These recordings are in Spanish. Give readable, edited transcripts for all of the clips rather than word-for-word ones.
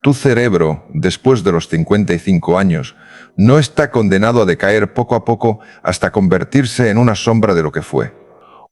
Tu cerebro, después de los 55 años, no está condenado a decaer poco a poco hasta convertirse en una sombra de lo que fue.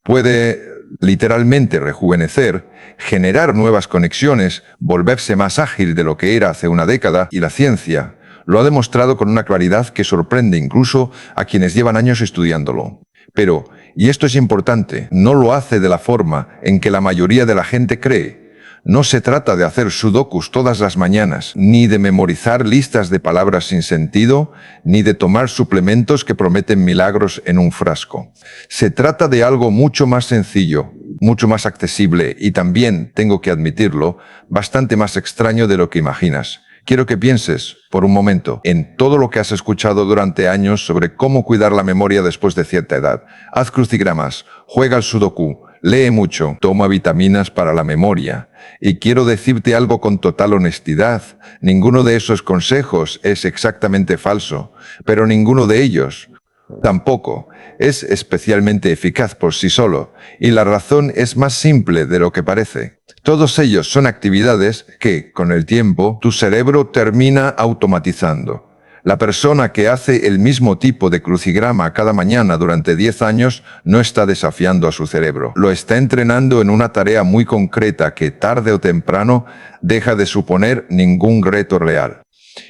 Puede literalmente rejuvenecer, generar nuevas conexiones, volverse más ágil de lo que era hace una década, y la ciencia lo ha demostrado con una claridad que sorprende incluso a quienes llevan años estudiándolo. Pero, y esto es importante, no lo hace de la forma en que la mayoría de la gente cree. No se trata de hacer sudokus todas las mañanas, ni de memorizar listas de palabras sin sentido, ni de tomar suplementos que prometen milagros en un frasco. Se trata de algo mucho más sencillo, mucho más accesible y también, tengo que admitirlo, bastante más extraño de lo que imaginas. Quiero que pienses, por un momento, en todo lo que has escuchado durante años sobre cómo cuidar la memoria después de cierta edad. Haz crucigramas, juega al sudoku, lee mucho, toma vitaminas para la memoria. Y quiero decirte algo con total honestidad. Ninguno de esos consejos es exactamente falso, pero ninguno de ellos tampoco es especialmente eficaz por sí solo, y la razón es más simple de lo que parece. Todos ellos son actividades que, con el tiempo, tu cerebro termina automatizando. La persona que hace el mismo tipo de crucigrama cada mañana durante 10 años no está desafiando a su cerebro. Lo está entrenando en una tarea muy concreta que tarde o temprano deja de suponer ningún reto real.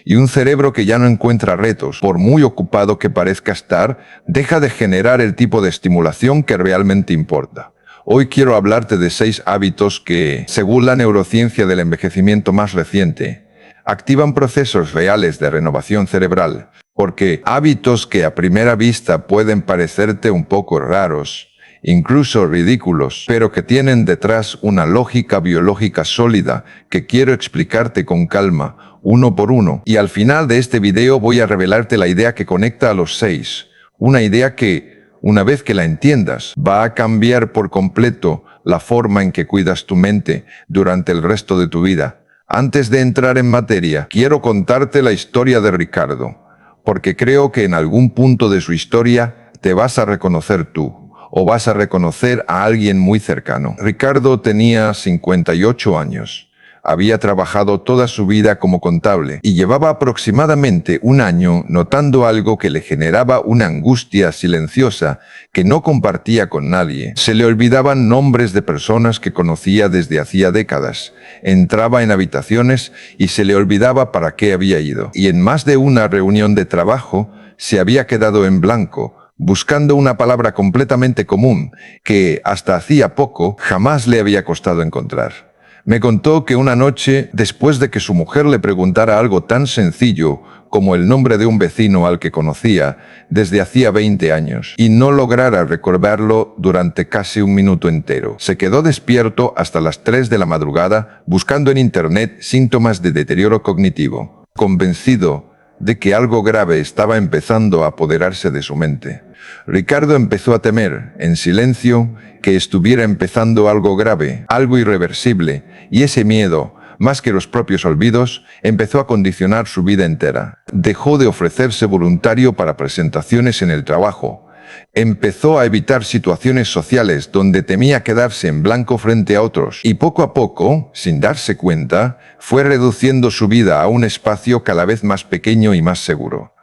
Y un cerebro que ya no encuentra retos, por muy ocupado que parezca estar, deja de generar el tipo de estimulación que realmente importa. Hoy quiero hablarte de 6 hábitos que, según la neurociencia del envejecimiento más reciente, activan procesos reales de renovación cerebral, porque hábitos que a primera vista pueden parecerte un poco raros, incluso ridículos, pero que tienen detrás una lógica biológica sólida que quiero explicarte con calma, uno por uno. Y al final de este video voy a revelarte la idea que conecta a los 6, una idea que, una vez que la entiendas, va a cambiar por completo la forma en que cuidas tu mente durante el resto de tu vida. Antes de entrar en materia, quiero contarte la historia de Ricardo, porque creo que en algún punto de su historia te vas a reconocer tú, o vas a reconocer a alguien muy cercano. Ricardo tenía 58 años. Había trabajado toda su vida como contable y llevaba aproximadamente un año notando algo que le generaba una angustia silenciosa que no compartía con nadie. Se le olvidaban nombres de personas que conocía desde hacía décadas. Entraba en habitaciones y se le olvidaba para qué había ido. Y en más de una reunión de trabajo se había quedado en blanco, buscando una palabra completamente común que, hasta hacía poco, jamás le había costado encontrar. Me contó que una noche, después de que su mujer le preguntara algo tan sencillo como el nombre de un vecino al que conocía desde hacía 20 años, y no lograra recordarlo durante casi un minuto entero, se quedó despierto hasta las 3 de la madrugada buscando en internet síntomas de deterioro cognitivo, convencido de que algo grave estaba empezando a apoderarse de su mente. Ricardo empezó a temer, en silencio, que estuviera empezando algo grave, algo irreversible, y ese miedo, más que los propios olvidos, empezó a condicionar su vida entera. Dejó de ofrecerse voluntario para presentaciones en el trabajo. Empezó a evitar situaciones sociales donde temía quedarse en blanco frente a otros, y poco a poco, sin darse cuenta, fue reduciendo su vida a un espacio cada vez más pequeño y más seguro.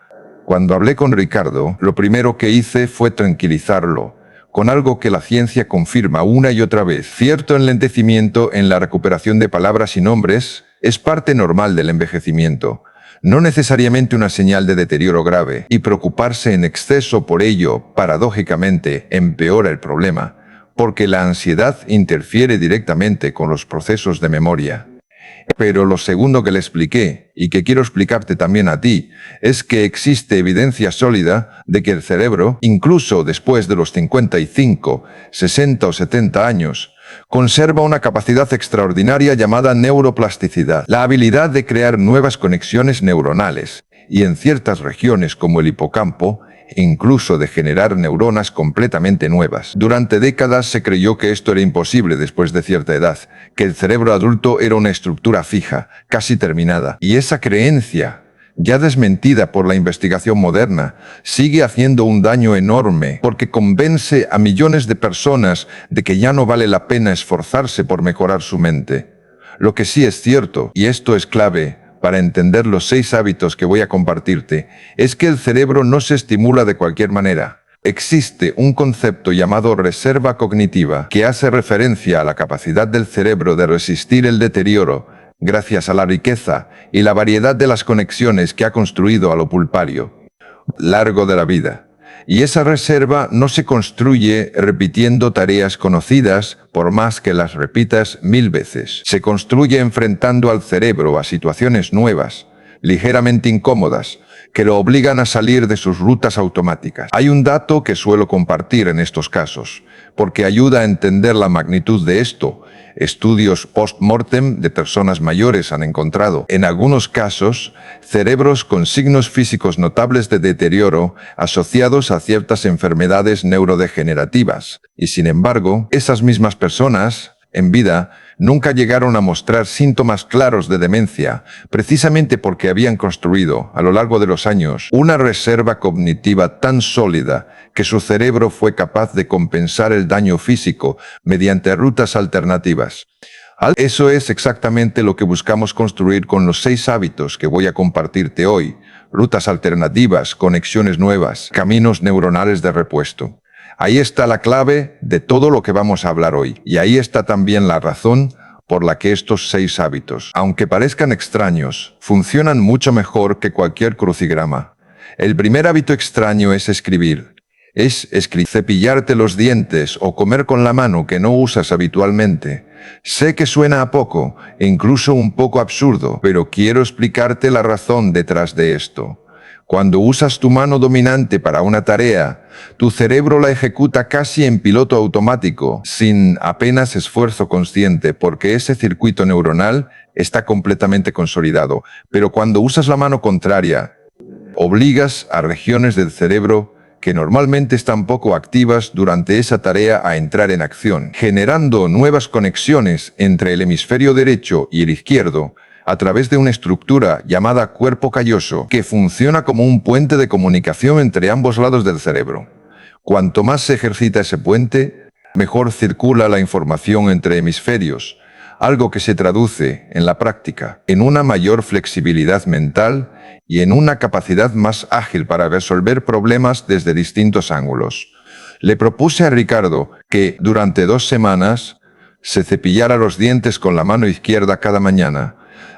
Cuando hablé con Ricardo, lo primero que hice fue tranquilizarlo, con algo que la ciencia confirma una y otra vez. Cierto enlentecimiento en la recuperación de palabras y nombres es parte normal del envejecimiento, no necesariamente una señal de deterioro grave, y preocuparse en exceso por ello, paradójicamente, empeora el problema, porque la ansiedad interfiere directamente con los procesos de memoria. Pero lo segundo que le expliqué, y que quiero explicarte también a ti, es que existe evidencia sólida de que el cerebro, incluso después de los 55, 60 o 70 años, conserva una capacidad extraordinaria llamada neuroplasticidad, la habilidad de crear nuevas conexiones neuronales, y en ciertas regiones como el hipocampo, incluso de generar neuronas completamente nuevas. Durante décadas se creyó que esto era imposible después de cierta edad, que el cerebro adulto era una estructura fija, casi terminada, y esa creencia, ya desmentida por la investigación moderna, sigue haciendo un daño enorme porque convence a millones de personas de que ya no vale la pena esforzarse por mejorar su mente. Lo que sí es cierto, y esto es clave, para entender los 6 hábitos que voy a compartirte es que el cerebro no se estimula de cualquier manera. Existe un concepto llamado reserva cognitiva que hace referencia a la capacidad del cerebro de resistir el deterioro gracias a la riqueza y la variedad de las conexiones que ha construido a lo pulpario largo de la vida. Y esa reserva no se construye repitiendo tareas conocidas por más que las repitas 1000 veces. Se construye enfrentando al cerebro a situaciones nuevas, ligeramente incómodas, que lo obligan a salir de sus rutas automáticas. Hay un dato que suelo compartir en estos casos, porque ayuda a entender la magnitud de esto. Estudios post-mortem de personas mayores han encontrado, en algunos casos, cerebros con signos físicos notables de deterioro asociados a ciertas enfermedades neurodegenerativas. Y sin embargo, esas mismas personas, en vida, nunca llegaron a mostrar síntomas claros de demencia, precisamente porque habían construido, a lo largo de los años, una reserva cognitiva tan sólida que su cerebro fue capaz de compensar el daño físico mediante rutas alternativas. Eso es exactamente lo que buscamos construir con los 6 hábitos que voy a compartirte hoy: rutas alternativas, conexiones nuevas, caminos neuronales de repuesto. Ahí está la clave de todo lo que vamos a hablar hoy. Y ahí está también la razón por la que estos 6 hábitos, aunque parezcan extraños, funcionan mucho mejor que cualquier crucigrama. El primer hábito extraño es escribir. Cepillarte los dientes o comer con la mano que no usas habitualmente. Sé que suena a poco, e incluso un poco absurdo, pero quiero explicarte la razón detrás de esto. Cuando usas tu mano dominante para una tarea, tu cerebro la ejecuta casi en piloto automático, sin apenas esfuerzo consciente, porque ese circuito neuronal está completamente consolidado. Pero cuando usas la mano contraria, obligas a regiones del cerebro que normalmente están poco activas durante esa tarea a entrar en acción, generando nuevas conexiones entre el hemisferio derecho y el izquierdo, a través de una estructura llamada cuerpo calloso, que funciona como un puente de comunicación entre ambos lados del cerebro. Cuanto más se ejercita ese puente, mejor circula la información entre hemisferios, algo que se traduce, en la práctica, en una mayor flexibilidad mental y en una capacidad más ágil para resolver problemas desde distintos ángulos. Le propuse a Ricardo que, durante 2 semanas, se cepillara los dientes con la mano izquierda cada mañana.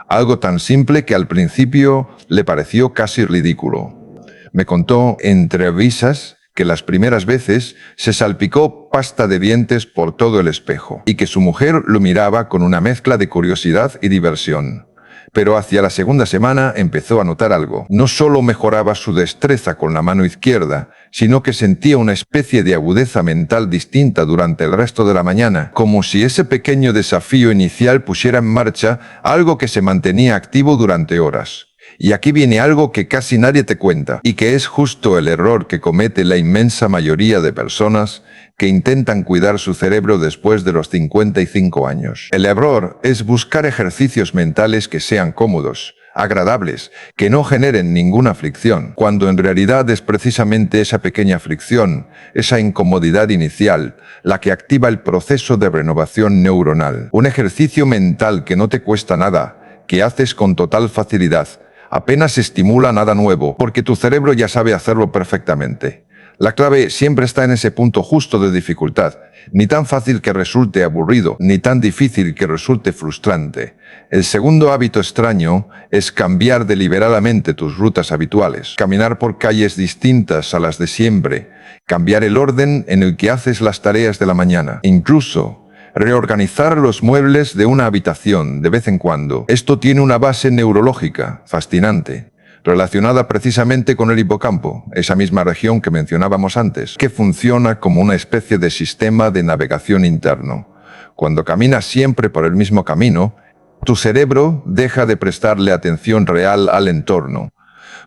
Algo tan simple que al principio le pareció casi ridículo. Me contó entre risas que las primeras veces se salpicó pasta de dientes por todo el espejo y que su mujer lo miraba con una mezcla de curiosidad y diversión. Pero hacia la segunda semana empezó a notar algo. No solo mejoraba su destreza con la mano izquierda, sino que sentía una especie de agudeza mental distinta durante el resto de la mañana, como si ese pequeño desafío inicial pusiera en marcha algo que se mantenía activo durante horas. Y aquí viene algo que casi nadie te cuenta, y que es justo el error que comete la inmensa mayoría de personas que intentan cuidar su cerebro después de los 55 años. El error es buscar ejercicios mentales que sean cómodos, agradables, que no generen ninguna fricción, cuando en realidad es precisamente esa pequeña fricción, esa incomodidad inicial, la que activa el proceso de renovación neuronal. Un ejercicio mental que no te cuesta nada, que haces con total facilidad, apenas estimula nada nuevo, porque tu cerebro ya sabe hacerlo perfectamente. La clave siempre está en ese punto justo de dificultad, ni tan fácil que resulte aburrido, ni tan difícil que resulte frustrante. El segundo hábito extraño es cambiar deliberadamente tus rutas habituales, caminar por calles distintas a las de siempre, cambiar el orden en el que haces las tareas de la mañana, incluso reorganizar los muebles de una habitación de vez en cuando. Esto tiene una base neurológica fascinante, relacionada precisamente con el hipocampo, esa misma región que mencionábamos antes, que funciona como una especie de sistema de navegación interno. Cuando caminas siempre por el mismo camino, tu cerebro deja de prestarle atención real al entorno,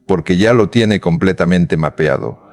porque ya lo tiene completamente mapeado.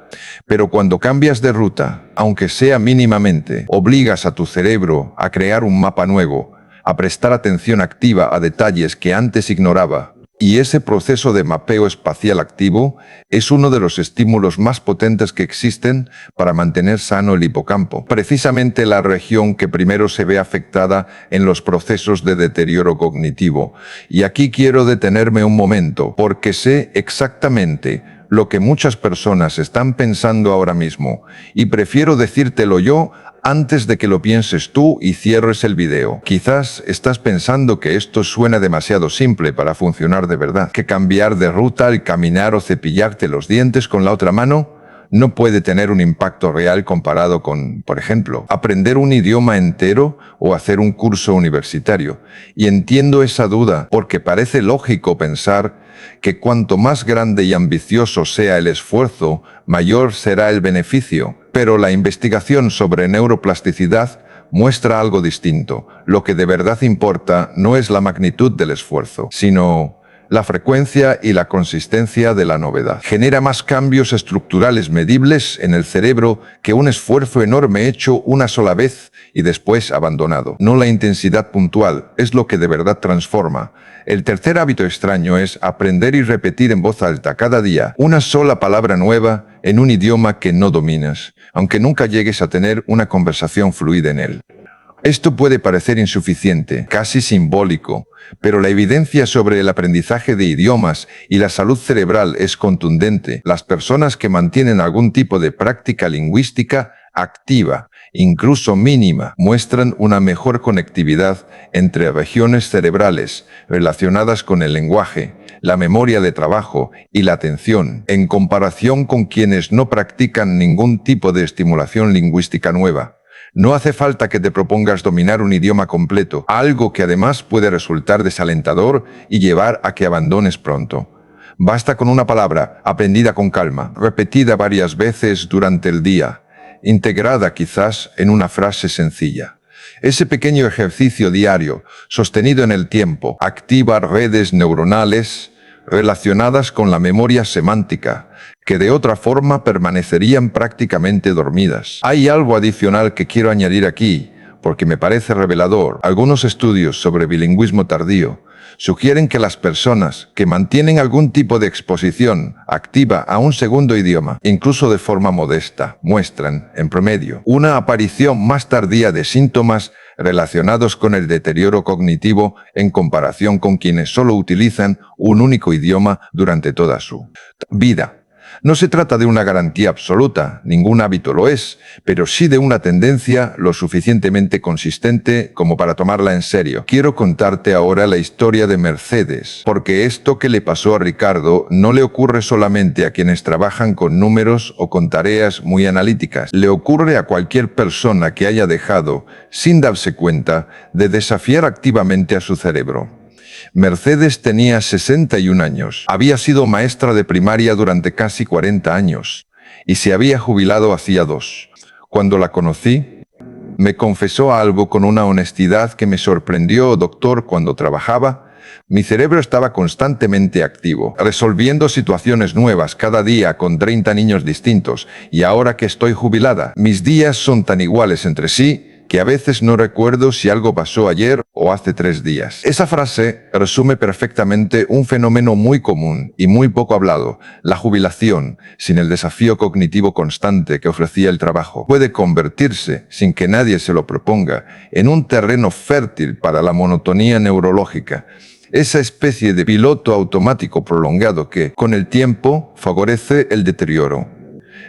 Pero cuando cambias de ruta, aunque sea mínimamente, obligas a tu cerebro a crear un mapa nuevo, a prestar atención activa a detalles que antes ignoraba. Y ese proceso de mapeo espacial activo es uno de los estímulos más potentes que existen para mantener sano el hipocampo, precisamente la región que primero se ve afectada en los procesos de deterioro cognitivo. Y aquí quiero detenerme un momento, porque sé exactamente lo que muchas personas están pensando ahora mismo, y prefiero decírtelo yo antes de que lo pienses tú y cierres el video. Quizás estás pensando que esto suena demasiado simple para funcionar de verdad, que cambiar de ruta al caminar o cepillarte los dientes con la otra mano no puede tener un impacto real comparado con, por ejemplo, aprender un idioma entero o hacer un curso universitario. Y entiendo esa duda porque parece lógico pensar que cuanto más grande y ambicioso sea el esfuerzo, mayor será el beneficio. Pero la investigación sobre neuroplasticidad muestra algo distinto. Lo que de verdad importa no es la magnitud del esfuerzo, sino la frecuencia y la consistencia de la novedad. Genera más cambios estructurales medibles en el cerebro que un esfuerzo enorme hecho una sola vez y después abandonado. No la intensidad puntual es lo que de verdad transforma. El tercer hábito extraño es aprender y repetir en voz alta cada día una sola palabra nueva en un idioma que no dominas, aunque nunca llegues a tener una conversación fluida en él. Esto puede parecer insuficiente, casi simbólico, pero la evidencia sobre el aprendizaje de idiomas y la salud cerebral es contundente. Las personas que mantienen algún tipo de práctica lingüística activa, incluso mínima, muestran una mejor conectividad entre regiones cerebrales relacionadas con el lenguaje, la memoria de trabajo y la atención, en comparación con quienes no practican ningún tipo de estimulación lingüística nueva. No hace falta que te propongas dominar un idioma completo, algo que además puede resultar desalentador y llevar a que abandones pronto. Basta con una palabra, aprendida con calma, repetida varias veces durante el día, integrada quizás en una frase sencilla. Ese pequeño ejercicio diario, sostenido en el tiempo, activa redes neuronales relacionadas con la memoria semántica, que de otra forma permanecerían prácticamente dormidas. Hay algo adicional que quiero añadir aquí, porque me parece revelador. Algunos estudios sobre bilingüismo tardío sugieren que las personas que mantienen algún tipo de exposición activa a un segundo idioma, incluso de forma modesta, muestran, en promedio, una aparición más tardía de síntomas relacionados con el deterioro cognitivo en comparación con quienes solo utilizan un único idioma durante toda su vida. No se trata de una garantía absoluta, ningún hábito lo es, pero sí de una tendencia lo suficientemente consistente como para tomarla en serio. Quiero contarte ahora la historia de Mercedes, porque esto que le pasó a Ricardo no le ocurre solamente a quienes trabajan con números o con tareas muy analíticas. Le ocurre a cualquier persona que haya dejado, sin darse cuenta, de desafiar activamente a su cerebro. Mercedes tenía 61 años, había sido maestra de primaria durante casi 40 años y se había jubilado hacía 2. Cuando la conocí, me confesó algo con una honestidad que me sorprendió, doctor. Cuando trabajaba, mi cerebro estaba constantemente activo, resolviendo situaciones nuevas cada día con 30 niños distintos, y ahora que estoy jubilada, mis días son tan iguales entre sí que a veces no recuerdo si algo pasó ayer o hace 3 días. Esa frase resume perfectamente un fenómeno muy común y muy poco hablado. La jubilación, sin el desafío cognitivo constante que ofrecía el trabajo, puede convertirse, sin que nadie se lo proponga, en un terreno fértil para la monotonía neurológica. Esa especie de piloto automático prolongado que, con el tiempo, favorece el deterioro.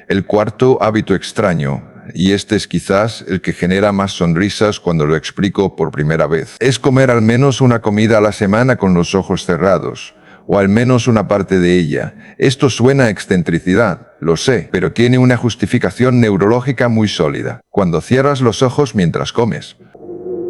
El cuarto hábito extraño, y este es quizás el que genera más sonrisas cuando lo explico por primera vez, es comer al menos una comida a la semana con los ojos cerrados, o al menos una parte de ella. Esto suena a excentricidad, lo sé, pero tiene una justificación neurológica muy sólida. Cuando cierras los ojos mientras comes,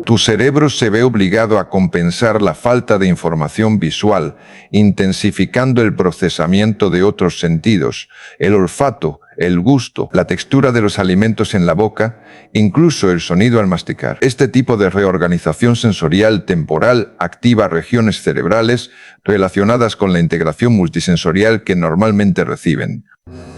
tu cerebro se ve obligado a compensar la falta de información visual, intensificando el procesamiento de otros sentidos, el olfato, el gusto, la textura de los alimentos en la boca, incluso el sonido al masticar. Este tipo de reorganización sensorial temporal activa regiones cerebrales relacionadas con la integración multisensorial que normalmente reciben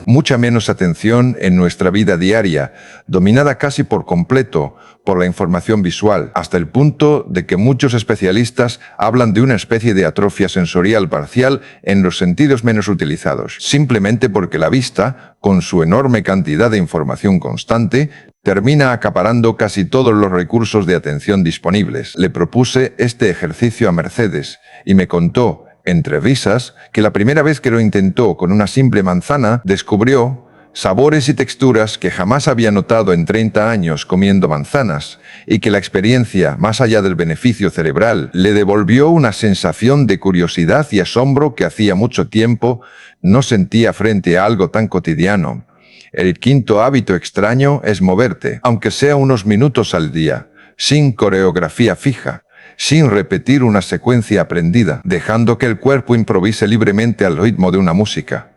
mucha menos atención en nuestra vida diaria, dominada casi por completo por la información visual, hasta el punto de que muchos especialistas hablan de una especie de atrofia sensorial parcial en los sentidos menos utilizados, simplemente porque la vista, con su enorme cantidad de información constante, termina acaparando casi todos los recursos de atención disponibles. Le propuse este ejercicio a Mercedes y me contó, entre risas, que la primera vez que lo intentó con una simple manzana, descubrió sabores y texturas que jamás había notado en 30 años comiendo manzanas, y que la experiencia, más allá del beneficio cerebral, le devolvió una sensación de curiosidad y asombro que hacía mucho tiempo no sentía frente a algo tan cotidiano. El quinto hábito extraño es moverte, aunque sea unos minutos al día, sin coreografía fija, sin repetir una secuencia aprendida, dejando que el cuerpo improvise libremente al ritmo de una música.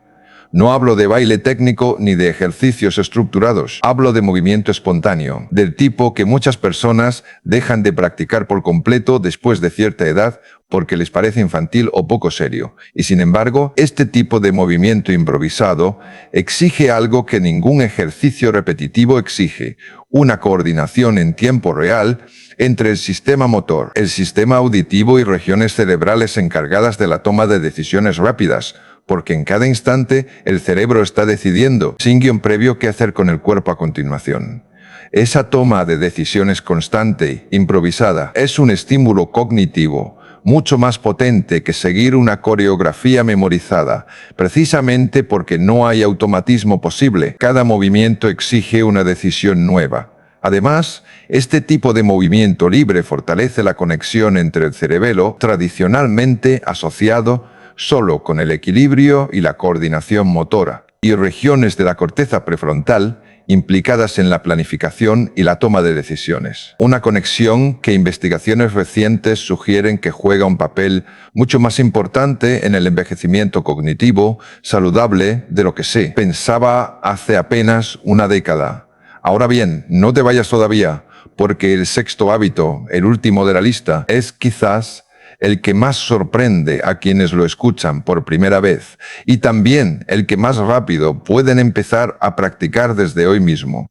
No hablo de baile técnico ni de ejercicios estructurados, hablo de movimiento espontáneo, del tipo que muchas personas dejan de practicar por completo después de cierta edad porque les parece infantil o poco serio. Y sin embargo, este tipo de movimiento improvisado exige algo que ningún ejercicio repetitivo exige: una coordinación en tiempo real entre el sistema motor, el sistema auditivo y regiones cerebrales encargadas de la toma de decisiones rápidas, porque en cada instante el cerebro está decidiendo, sin guión previo, qué hacer con el cuerpo a continuación. Esa toma de decisiones constante, improvisada, es un estímulo cognitivo mucho más potente que seguir una coreografía memorizada, precisamente porque no hay automatismo posible. Cada movimiento exige una decisión nueva. Además, este tipo de movimiento libre fortalece la conexión entre el cerebelo, tradicionalmente asociado solo con el equilibrio y la coordinación motora, y regiones de la corteza prefrontal implicadas en la planificación y la toma de decisiones. Una conexión que investigaciones recientes sugieren que juega un papel mucho más importante en el envejecimiento cognitivo saludable de lo que se pensaba hace apenas una década. Ahora bien, no te vayas todavía, porque el sexto hábito, el último de la lista, es quizás el que más sorprende a quienes lo escuchan por primera vez, y también el que más rápido pueden empezar a practicar desde hoy mismo.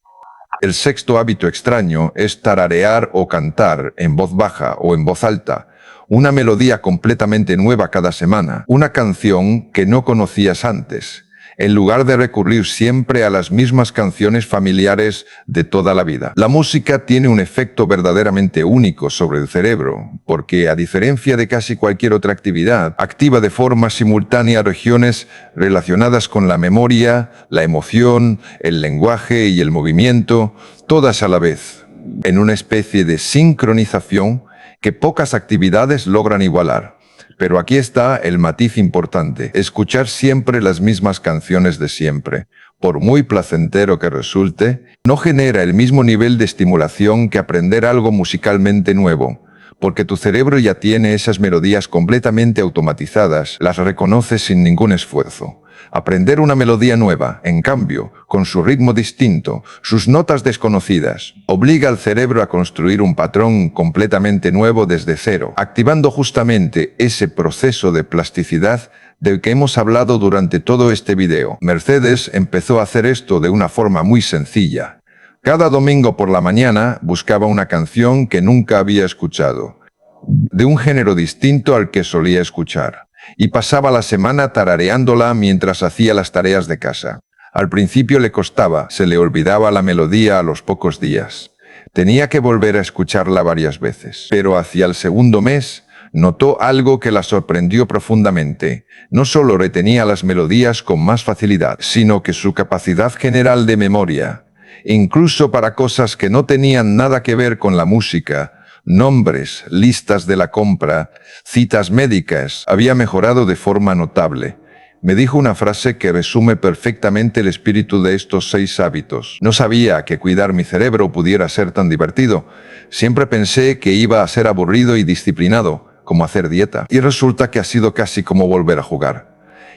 El sexto hábito extraño es tararear o cantar en voz baja o en voz alta una melodía completamente nueva cada semana, una canción que no conocías antes, en lugar de recurrir siempre a las mismas canciones familiares de toda la vida. La música tiene un efecto verdaderamente único sobre el cerebro, porque a diferencia de casi cualquier otra actividad, activa de forma simultánea regiones relacionadas con la memoria, la emoción, el lenguaje y el movimiento, todas a la vez, en una especie de sincronización que pocas actividades logran igualar. Pero aquí está el matiz importante: escuchar siempre las mismas canciones de siempre, por muy placentero que resulte, no genera el mismo nivel de estimulación que aprender algo musicalmente nuevo, porque tu cerebro ya tiene esas melodías completamente automatizadas, las reconoce sin ningún esfuerzo. Aprender una melodía nueva, en cambio, con su ritmo distinto, sus notas desconocidas, obliga al cerebro a construir un patrón completamente nuevo desde cero, activando justamente ese proceso de plasticidad del que hemos hablado durante todo este video. Mercedes empezó a hacer esto de una forma muy sencilla. Cada domingo por la mañana buscaba una canción que nunca había escuchado, de un género distinto al que solía escuchar, y pasaba la semana tarareándola mientras hacía las tareas de casa. Al principio le costaba, se le olvidaba la melodía a los pocos días. Tenía que volver a escucharla varias veces. Pero hacia el segundo mes, notó algo que la sorprendió profundamente. No solo retenía las melodías con más facilidad, sino que su capacidad general de memoria, incluso para cosas que no tenían nada que ver con la música, nombres, listas de la compra, citas médicas, había mejorado de forma notable. Me dijo una frase que resume perfectamente el espíritu de estos 6 hábitos. No sabía que cuidar mi cerebro pudiera ser tan divertido. Siempre pensé que iba a ser aburrido y disciplinado, como hacer dieta. Y resulta que ha sido casi como volver a jugar.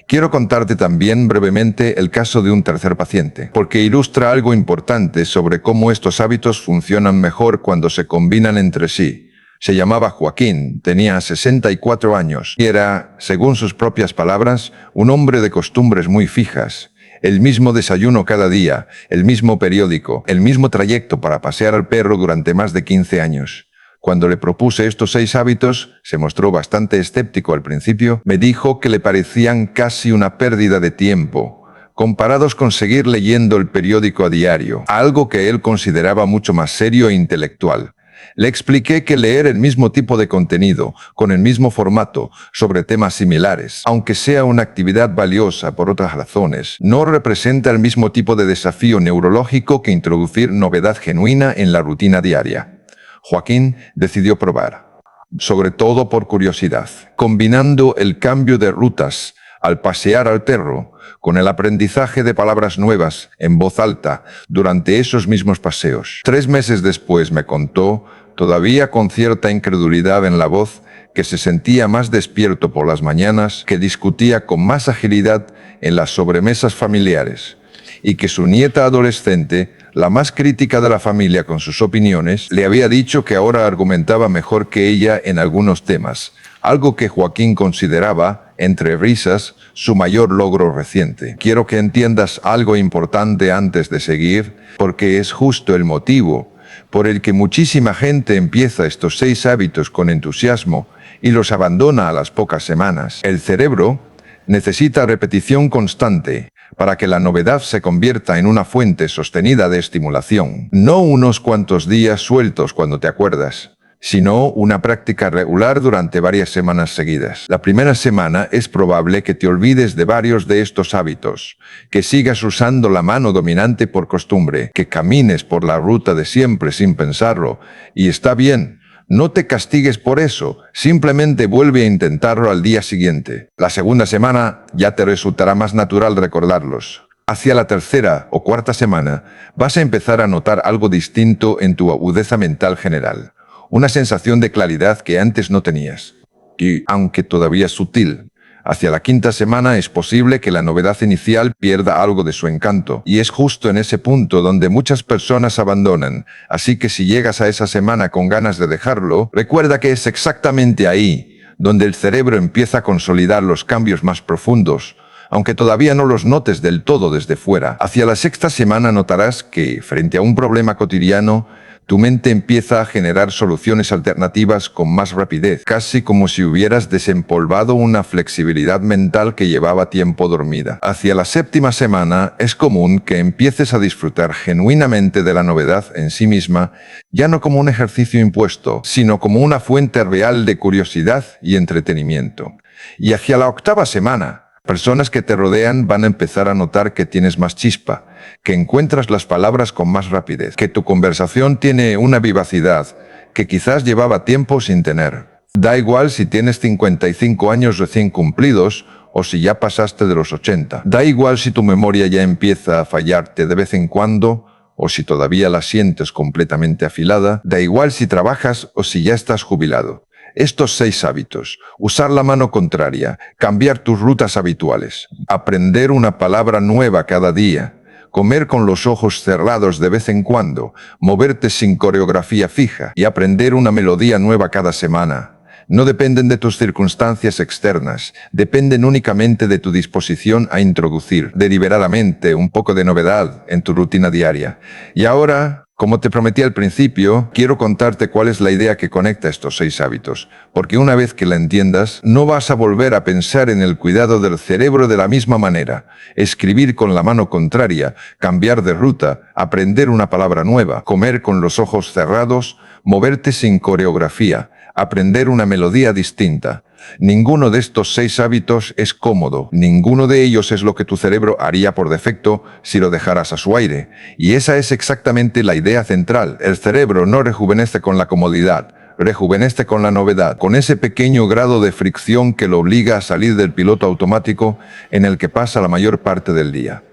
Quiero contarte también brevemente el caso de un tercer paciente, porque ilustra algo importante sobre cómo estos hábitos funcionan mejor cuando se combinan entre sí. Se llamaba Joaquín, tenía 64 años y era, según sus propias palabras, un hombre de costumbres muy fijas. El mismo desayuno cada día, el mismo periódico, el mismo trayecto para pasear al perro durante más de 15 años. Cuando le propuse estos 6 hábitos, se mostró bastante escéptico al principio. Me dijo que le parecían casi una pérdida de tiempo, comparados con seguir leyendo el periódico a diario, algo que él consideraba mucho más serio e intelectual. Le expliqué que leer el mismo tipo de contenido, con el mismo formato, sobre temas similares, aunque sea una actividad valiosa por otras razones, no representa el mismo tipo de desafío neurológico que introducir novedad genuina en la rutina diaria. Joaquín decidió probar, sobre todo por curiosidad, combinando el cambio de rutas al pasear al perro con el aprendizaje de palabras nuevas en voz alta durante esos mismos paseos. 3 meses después me contó, todavía con cierta incredulidad en la voz, que se sentía más despierto por las mañanas, que discutía con más agilidad en las sobremesas familiares, y que su nieta adolescente, la más crítica de la familia con sus opiniones, le había dicho que ahora argumentaba mejor que ella en algunos temas, algo que Joaquín consideraba, entre risas, su mayor logro reciente. Quiero que entiendas algo importante antes de seguir, porque es justo el motivo por el que muchísima gente empieza estos 6 hábitos con entusiasmo y los abandona a las pocas semanas. El cerebro necesita repetición constante para que la novedad se convierta en una fuente sostenida de estimulación. No unos cuantos días sueltos cuando te acuerdas, sino una práctica regular durante varias semanas seguidas. La primera semana es probable que te olvides de varios de estos hábitos, que sigas usando la mano dominante por costumbre, que camines por la ruta de siempre sin pensarlo, y está bien. No te castigues por eso, simplemente vuelve a intentarlo al día siguiente. La segunda semana ya te resultará más natural recordarlos. Hacia la tercera o cuarta semana vas a empezar a notar algo distinto en tu agudeza mental general. Una sensación de claridad que antes no tenías. Y, aunque todavía sutil, hacia la quinta semana es posible que la novedad inicial pierda algo de su encanto, y es justo en ese punto donde muchas personas abandonan, así que si llegas a esa semana con ganas de dejarlo, recuerda que es exactamente ahí donde el cerebro empieza a consolidar los cambios más profundos, aunque todavía no los notes del todo desde fuera. Hacia la sexta semana notarás que, frente a un problema cotidiano, tu mente empieza a generar soluciones alternativas con más rapidez, casi como si hubieras desempolvado una flexibilidad mental que llevaba tiempo dormida. Hacia la séptima semana es común que empieces a disfrutar genuinamente de la novedad en sí misma, ya no como un ejercicio impuesto, sino como una fuente real de curiosidad y entretenimiento. Y hacia la octava semana, personas que te rodean van a empezar a notar que tienes más chispa, que encuentras las palabras con más rapidez, que tu conversación tiene una vivacidad que quizás llevaba tiempo sin tener. Da igual si tienes 55 años recién cumplidos o si ya pasaste de los 80. Da igual si tu memoria ya empieza a fallarte de vez en cuando o si todavía la sientes completamente afilada. Da igual si trabajas o si ya estás jubilado. Estos 6 hábitos: usar la mano contraria, cambiar tus rutas habituales, aprender una palabra nueva cada día, comer con los ojos cerrados de vez en cuando, moverte sin coreografía fija y aprender una melodía nueva cada semana. No dependen de tus circunstancias externas, dependen únicamente de tu disposición a introducir deliberadamente un poco de novedad en tu rutina diaria. Y ahora, como te prometí al principio, quiero contarte cuál es la idea que conecta estos 6 hábitos, porque una vez que la entiendas, no vas a volver a pensar en el cuidado del cerebro de la misma manera. Escribir con la mano contraria, cambiar de ruta, aprender una palabra nueva, comer con los ojos cerrados, moverte sin coreografía, aprender una melodía distinta. Ninguno de estos 6 hábitos es cómodo, ninguno de ellos es lo que tu cerebro haría por defecto si lo dejaras a su aire. Y esa es exactamente la idea central. El cerebro no rejuvenece con la comodidad, rejuvenece con la novedad, con ese pequeño grado de fricción que lo obliga a salir del piloto automático en el que pasa la mayor parte del día.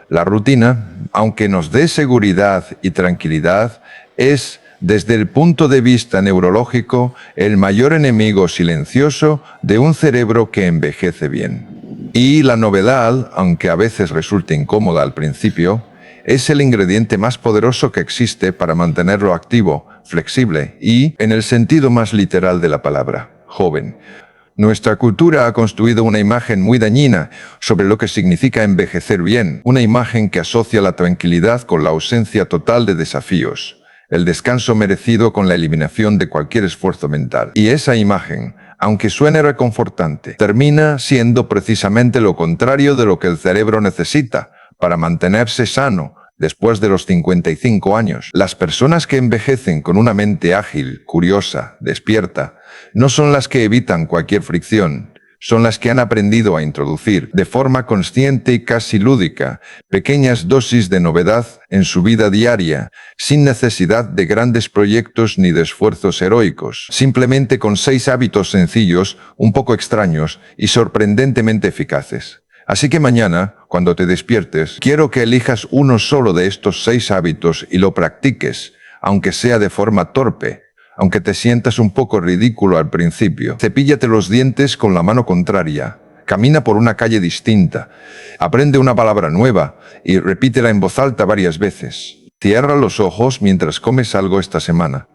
La rutina, aunque nos dé seguridad y tranquilidad, es, desde el punto de vista neurológico, el mayor enemigo silencioso de un cerebro que envejece bien. Y la novedad, aunque a veces resulte incómoda al principio, es el ingrediente más poderoso que existe para mantenerlo activo, flexible y, en el sentido más literal de la palabra, joven. Nuestra cultura ha construido una imagen muy dañina sobre lo que significa envejecer bien, una imagen que asocia la tranquilidad con la ausencia total de desafíos, el descanso merecido con la eliminación de cualquier esfuerzo mental. Y esa imagen, aunque suene reconfortante, termina siendo precisamente lo contrario de lo que el cerebro necesita para mantenerse sano después de los 55 años. Las personas que envejecen con una mente ágil, curiosa, despierta, no son las que evitan cualquier fricción, son las que han aprendido a introducir, de forma consciente y casi lúdica, pequeñas dosis de novedad en su vida diaria, sin necesidad de grandes proyectos ni de esfuerzos heroicos, simplemente con 6 hábitos sencillos, un poco extraños y sorprendentemente eficaces. Así que mañana, cuando te despiertes, quiero que elijas uno solo de estos 6 hábitos y lo practiques, aunque sea de forma torpe, aunque te sientas un poco ridículo al principio. Cepíllate los dientes con la mano contraria, camina por una calle distinta, aprende una palabra nueva y repítela en voz alta varias veces. Cierra los ojos mientras comes algo esta semana.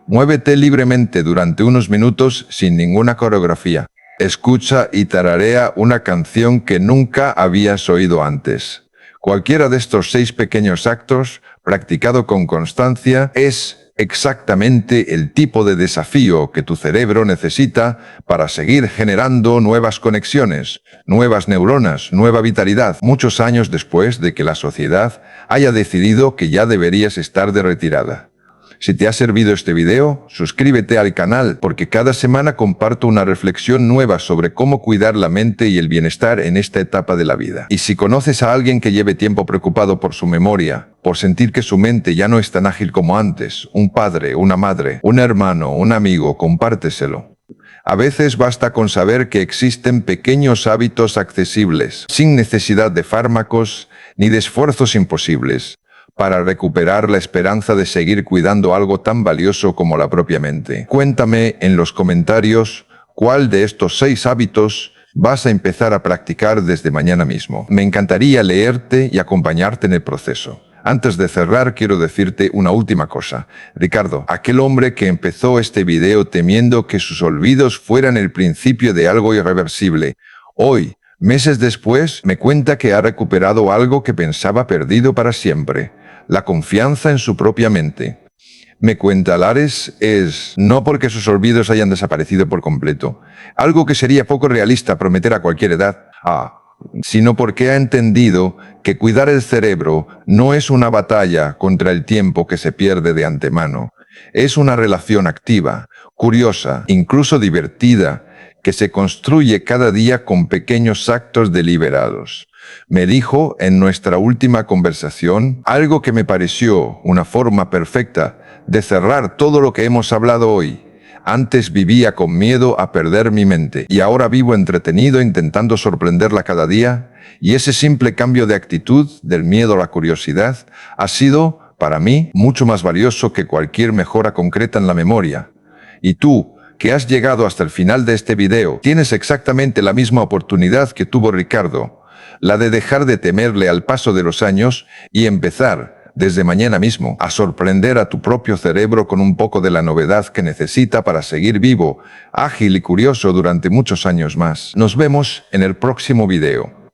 Muévete libremente durante unos minutos sin ninguna coreografía. Escucha y tararea una canción que nunca habías oído antes. Cualquiera de estos 6 pequeños actos, practicado con constancia, es exactamente el tipo de desafío que tu cerebro necesita para seguir generando nuevas conexiones, nuevas neuronas, nueva vitalidad, muchos años después de que la sociedad haya decidido que ya deberías estar de retirada. Si te ha servido este video, suscríbete al canal porque cada semana comparto una reflexión nueva sobre cómo cuidar la mente y el bienestar en esta etapa de la vida. Y si conoces a alguien que lleve tiempo preocupado por su memoria, por sentir que su mente ya no es tan ágil como antes, un padre, una madre, un hermano, un amigo, compárteselo. A veces basta con saber que existen pequeños hábitos accesibles, sin necesidad de fármacos ni de esfuerzos imposibles, para recuperar la esperanza de seguir cuidando algo tan valioso como la propia mente. Cuéntame en los comentarios cuál de estos 6 hábitos vas a empezar a practicar desde mañana mismo. Me encantaría leerte y acompañarte en el proceso. Antes de cerrar, quiero decirte una última cosa. Ricardo, aquel hombre que empezó este video temiendo que sus olvidos fueran el principio de algo irreversible, hoy, meses después, me cuenta que ha recuperado algo que pensaba perdido para siempre: la confianza en su propia mente. Me cuenta Lares es no porque sus olvidos hayan desaparecido por completo, algo que sería poco realista prometer a cualquier edad, sino porque ha entendido que cuidar el cerebro no es una batalla contra el tiempo que se pierde de antemano. Es una relación activa, curiosa, incluso divertida, que se construye cada día con pequeños actos deliberados. Me dijo en nuestra última conversación algo que me pareció una forma perfecta de cerrar todo lo que hemos hablado hoy. Antes vivía con miedo a perder mi mente y ahora vivo entretenido intentando sorprenderla cada día, y ese simple cambio de actitud, del miedo a la curiosidad, ha sido, para mí, mucho más valioso que cualquier mejora concreta en la memoria. Y tú, que has llegado hasta el final de este video, tienes exactamente la misma oportunidad que tuvo Ricardo, la de dejar de temerle al paso de los años y empezar, desde mañana mismo, a sorprender a tu propio cerebro con un poco de la novedad que necesita para seguir vivo, ágil y curioso durante muchos años más. Nos vemos en el próximo video.